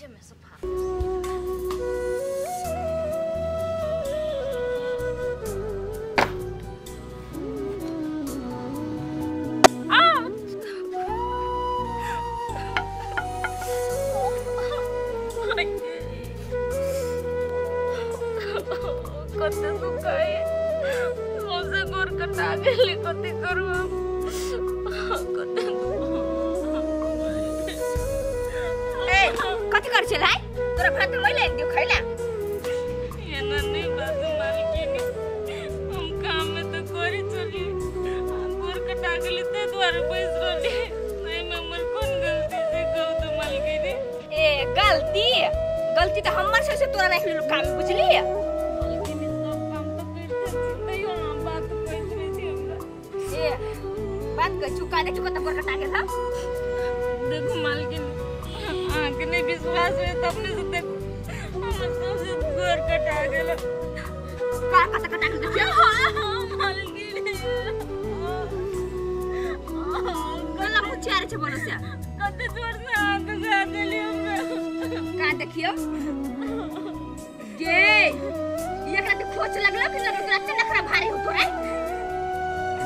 पीछे में सोफा। कते सुखाए मुझे गोर कटा गेली कते करबा कते ए कथि कर छे भाई तोरा भात मैले दियो खैला ये नन्नी बाजू मालकिन हम काम में तो कोरी चली गोर कटा गेली ते द्वार बैस रहली नहीं हमर कोन गलती से कहू तो मालकिन ए गलती तो हमर से तोरा नहीं काम बुझली बात कर चुका दे चुका तब कटा के था देखो मालकिन आंख ने विश्वास है तब ने से देखो हम तो से गोर कटा गेला का कटा के देखिए मालकिन गला मुछारे छे बोलो से कते जोर से आंख से देली हम का देखियो गे ये कते खोच लगला कि तोरा नखरा भारी हो तो है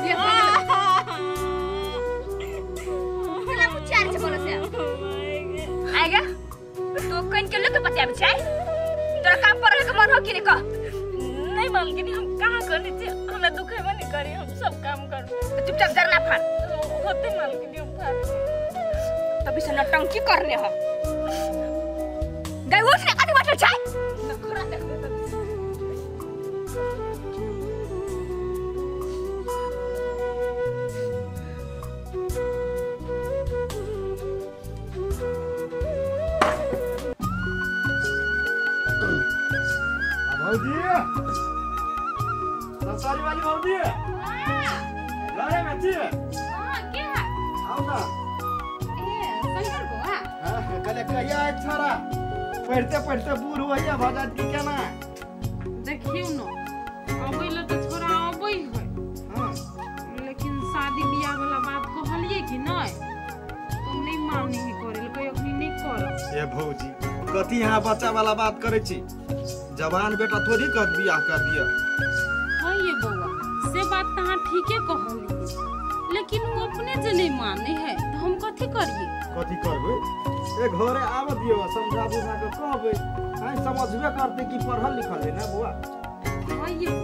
ये आएगा तो कहीं के लोग पता है बिचाई तेरा काम पर के मन हो कि नहीं कह नहीं मालकिन हम कहां करनी थी हमें दुख है नहीं करी हम सब काम कर चुपचाप जरना फाड़ होते मालकिन हम फाड़ तभी से नटंकी करने हो गई उसने कदी बैठल छाई नखरा देखबे तब भौजी सरकारी वाली भौजी घरे में थी हां क्या आओ ना ए सही को हां कले कहिया छोरा पढ़ते पढ़ते बूढ़ होइया भगत की केना देखियो न अबैला त छोरा अबै है हां लेकिन शादी बियाह वाला बात कहलिए कि नहीं तुम नहीं माने ही करे कोई अखनी नहीं कर ए भौजी कथि यहां बच्चा वाला बात करे छी जवान बेटा थोड़ी कर बियाह कर दिया हां ये बउआ से बात तहां ठीके कहली लेकिन वो अपने जे नहीं माने है तो हम कथि करिए कथि करबे ए घरे आव दियो समझा बुझा के कहबे हां समझबे करते कि पढ़ल लिखल है ना बुआ हां ये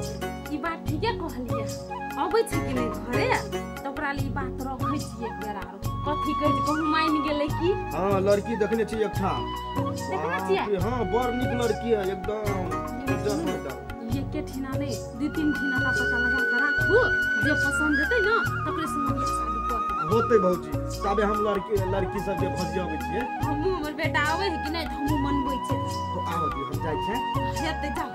ई बात ठीके कहलिए अबै छै कि नहीं घरे तो ओकरा लिए बात रखै छी एक बेर आरो कथि कहै छै कहूं मान गेलै कि हां लड़की देखने छी एक ठाम देखना चाहिए हां बड़ निक लड़की है एकदम जबरदस्त ये के ठिना नहीं दू तीन ठिना का पता लगा कर राखू जे पसंद हेतै ना तकरे से हम शादी कर होते भौजी तबे हम लड़की सब के भजियाबै छियै हमहु हमर बेटा आवे है कि नहीं हमहु मनबै छै तो आओ दियो हम जाय छै हेतै जा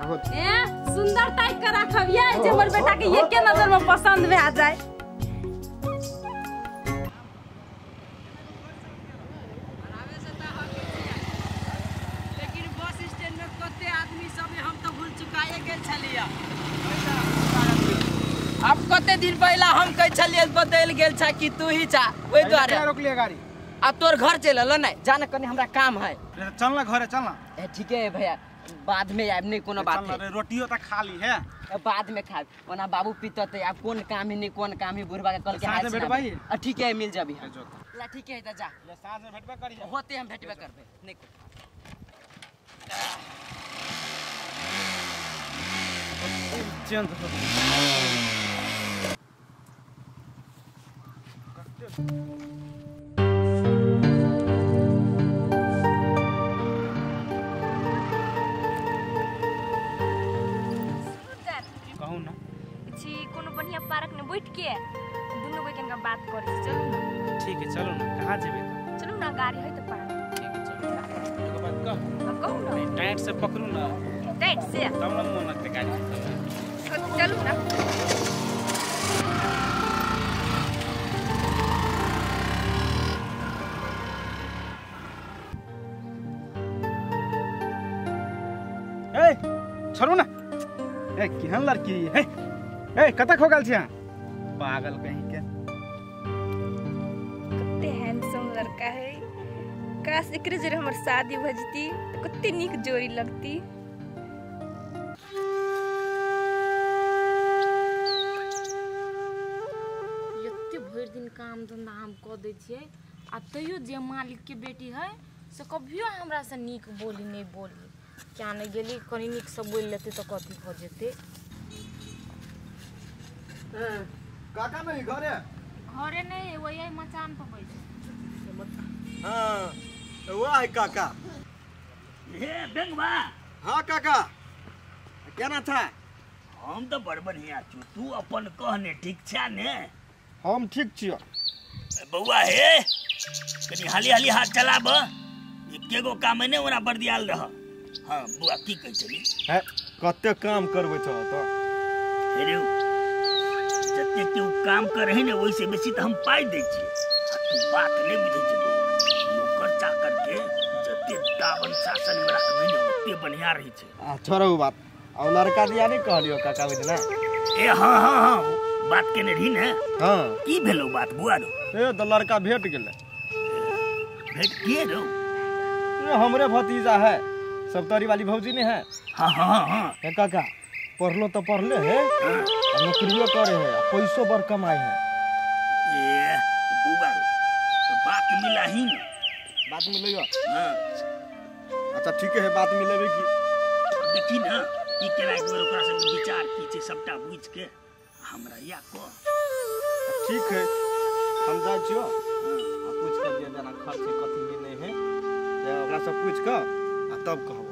ए सुंदर टाइप के राखब ये जे हमर बेटा के ये के नजर में पसंद भे आ जाए अब कते दिन पहला हम कह छलिए बदल गेल छ कि तू ही चा ओइ द्वारे रोकलिए गाड़ी अब तोर घर चलल नहीं जाने कने हमरा काम है चलना घरे चलना ए ठीक है भैया बाद में आब नहीं कोनो बात है रोटियो त खा ली है बाद में खा ओना बाबू पीतते अब कौन काम ही नहीं कौन काम ही बुढ़वा के कल के साथ में भेटबाई ठीक है मिल जाबी ला ठीक है त जा ले साथ में भेटबे करी होते हम भेटबे करबे नहीं चंद कहू ना छी कोनो बढ़िया पार्क में बैठ के दोनों कोई कनका बात करे चलो ना ठीक है चलो ना कहां जेबे चलो ना गाड़ी है तो पार्क ठीक है चलो एक बात कहू ना टाइट से पकड़ू ना टाइट से तब ना मन लगते गाड़ी चलो ना ए छोड़ू ना ए केहन लड़की है ए कतक हो गेल छियै पागल कहीं के कितने हैंडसम लड़का है काश एकरे जरे हमर शादी भ जती तो कते नीक जोड़ी लगती। एते भरि दिन काम धंधा हम क दै छियै आ तैयो जे मालिक के बेटी है से कभियो हमरा से नीक बोली नहीं बोली। क्या नहीं गेली कनी नीक से बोल लेते तो कथी भ जेते। काका नहीं घरे? घरे नहीं वही मचान पर बैठे। हाँ वो है काका। हे बेंगवा। हाँ काका क्या था? हम तो बड़ बढ़िया छु, तू अपन कहने ठीक छा ने? हम ठीक छियो। बउआ हे कनी हाली हाली हाथ चलाब, एकेगो काम ने ओना बर्दियाल रह। हाँ बुआ की कह चली है कते काम करबे छ त? हेरे जते तू काम करही ने ओइसे बेसी त हम पाई दै छी। तू बात नहीं बुझे छी, नौकर चाकर के जते दावन शासन में रखबे ने ओते बढ़िया रही छे। आ छोरो बात और लड़का दिया नहीं कहलियो काका बुझना? ए हाँ हाँ हाँ बात केने रही ने। हाँ की भेलो बात बुआ रो? ए तो लड़का भेट गेले। भेट के रो? ये हमरे भतीजा है, सबतरी वाली भौजी नहीं है? हाँ हाँ हाँ है काका पढ़लो तो पढ़ले है, नौकरियो करे है, पैसों बर कमाए है। ए बुआ रो तो बात मिला ही ने। बात मिलेगा? हाँ अच्छा ठीक है बात मिलेबे की देखी ना की केना एक बार ओकरा से विचार की छे सबटा बुझ के हमरा या को। ठीक है हम जाय छियो आ पूछ के जे जना खर्च कथी नहीं है जे ओकरा से पूछ के आ तब कहबो।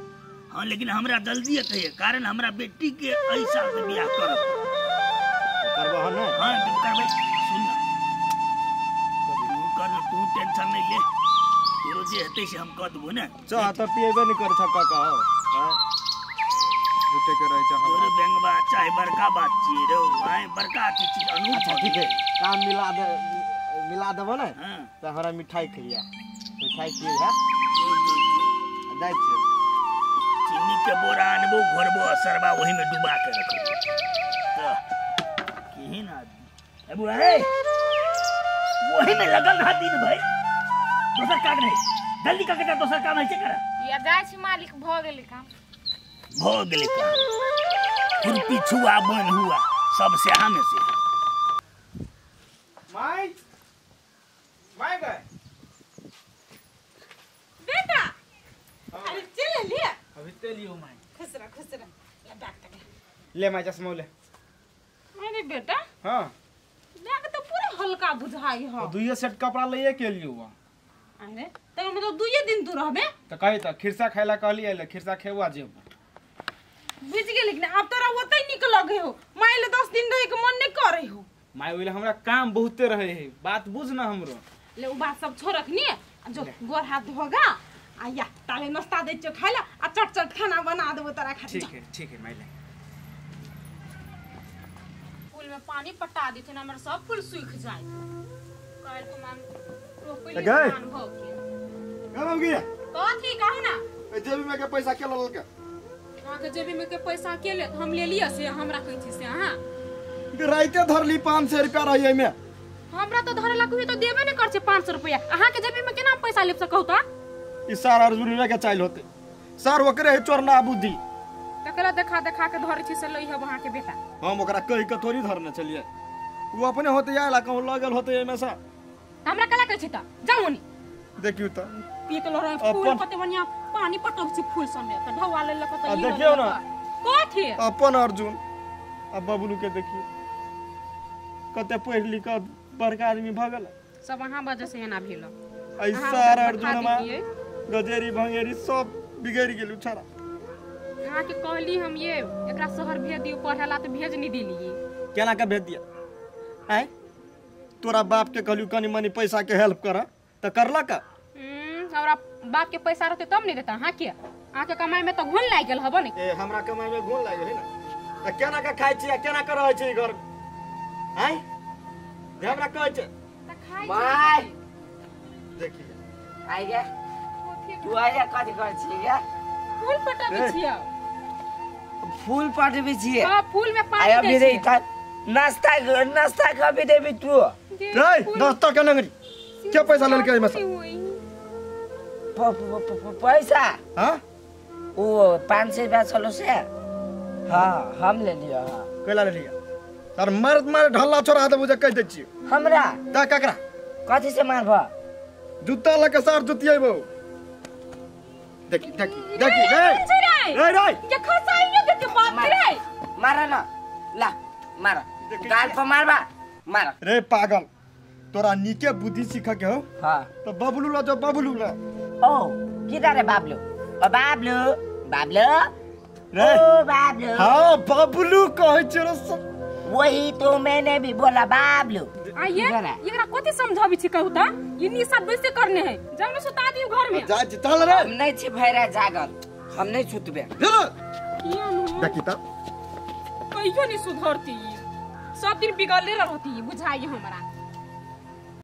हाँ लेकिन हमरा जल्दी कहिए कारण हमरा बेटी के एहि साल से बियाह करब। करबो है ना? हाँ तुम करबे। सुन ना तू कर तू टेंशन नहीं ले, तोरो जे हेतै से हम कह देबो ना। चाह त पिएबे नहीं कर छ काका हो हैं झूठे के रह छ। तोरे बेंगबा चाहे बड़का बात छी रो भाई बड़का चीज अनु। अच्छा ठीक है काम मिला देबो ना हां त हमरा मिठाई खइया। मिठाई खइए है जाय छी चीनी के बोरा अनबो घरबो सरबा वही में डुबा के रखो तो केहन आदमी। अब ए वही में लगल रहा दिन भाई, दोसर काम नहीं जल्दी का के दोसर काम है कर। या जाय छी मालिक भ गेलै काम। भ गेलै काम खुरपी छुआ बन हुआ सब से हमें से। माई माई गए बेटा अरे चले ले अभी ते लियो माई। खुसरा ले डॉक्टर ले माई चश्मा ले। अरे बेटा हाँ बैग तो पूरा हल्का बुझाई हो। तो दुइये सेट कपड़ा लिए के लियो हुआ। अरे तो मतलब दुइये दिन तू रहबे? तो कही त खिरसा खाइला कहली आइले खिरसा खेवा जेब। बुझ गेल लेकिन अब तोरा ओतै निक लगे हो, माइले 10 दिन रहे के मन नहीं करे हो। माई ओइले हमरा काम बहुते रहे है, बात बुझ ना हमरो। ले उ बात सब छोड़खनी जो गोर हाथ धोगा आ या ताले नाश्ता दे छ खाइला आ चट खाना बना देबो तोरा खातिर। ठीक है माई ले। फूल में पानी पटा दी थे ना हमर सब फूल सूख जाए। काल को मान रोपले गए? धान हो के काम गया कथी कहू ना ए जेबी में के पैसा के लल के हां के जेबी में के पैसा के ले हम ले लिया से हमरा कहै छी से। हां राइते धरली 500 रुपया रही में। हमरा तो धरे लागू तो देबे नहीं कर छे 500 रुपया। अहाँ के जेबी में केना पैसा लेब सकौ त? ई सारा अर्जुन में के चाइल होते सर ओकरे है चोरना बुद्धि। तकरा देखा के धरे छी से लई है वहां के बेटा। हम ओकरा कहि के थोड़ी धरने चलिए, वो अपने होते आला कहूं लगल होते एमे सा। हमरा कला कहै छी त जाऊ नी देखियो त पीत लो रहे फूल अपन- कते बढ़िया पानी पटब छी फूल समे त ढवा ले लक त देखियो ना। कथी अपन अर्जुन अब बबलू के देखियो कते पढ़ लिख के बड़का आदमी भ गेल। सब अहाँ वजह से एना भेल। आई सारा अर्जुन मा गजेरी भंगेरी सब बिगड़ गेलु छरा। अहाँ के कहली हम ये एकरा शहर भेज दियो पढ़ाला त भेज नहीं देलिए। केना के भेज दिया हैं? तोरा बाप के कहलू कनी मनी पैसा के हेल्प कर त करला का? हमरा बाप के पैसा रहते तब नहीं देता। हां के अहाँ के कमाई में तो घुन लाग गेल हबो नहीं। ए हमरा कमाई में घुन लाग गेल है ना त केना के खाइ छी केना के रहै छी घर हैं? जे हमरा कहै छै त खाई माय देखिए आई गे तू आया कथी कर छी गे? फूल पटाबे छियै। फूल पटबे छी। हां फूल में पानी आया दे भी छियै। नाश्ता कभी देबी तू? रे नाश्ता के नगरी के पैसा लेलके एमे से? पैसा हाँ वो 500 रुपया चलो से हाँ हम ले लिया हाँ कैला ले लिया तार मर्द मारे ढल्ला छोड़ा दे बुझे कह दे छी हमरा ता ककरा कथी से मारबा जूता लके सार जुतियेबो देखी देखी देखी रे रे के खसाइयो के बाप रे मारा ना ला मारा गाल पर मारबा मारा रे पागल तोरा नीके बुद्धि सीख के हो हाँ तो बबलू ला जो बबलू ला ओ किधर है बाबलू ओ बाबलू बाबलू रे ओ बाबलू हाँ बबलू कहे छ रे वही तो मैंने भी बोला बाबलू आइए एकरा कोती समझाबी छी कहू त ये नी सब वैसे करने है जब न सुता दियो घर में जा चल रे हम नहीं छी भैरा जागल हम नहीं सुतबे देखी ता कहियो नहीं सुधरती सब दिन बिगड़ले रहती बुझाई हमरा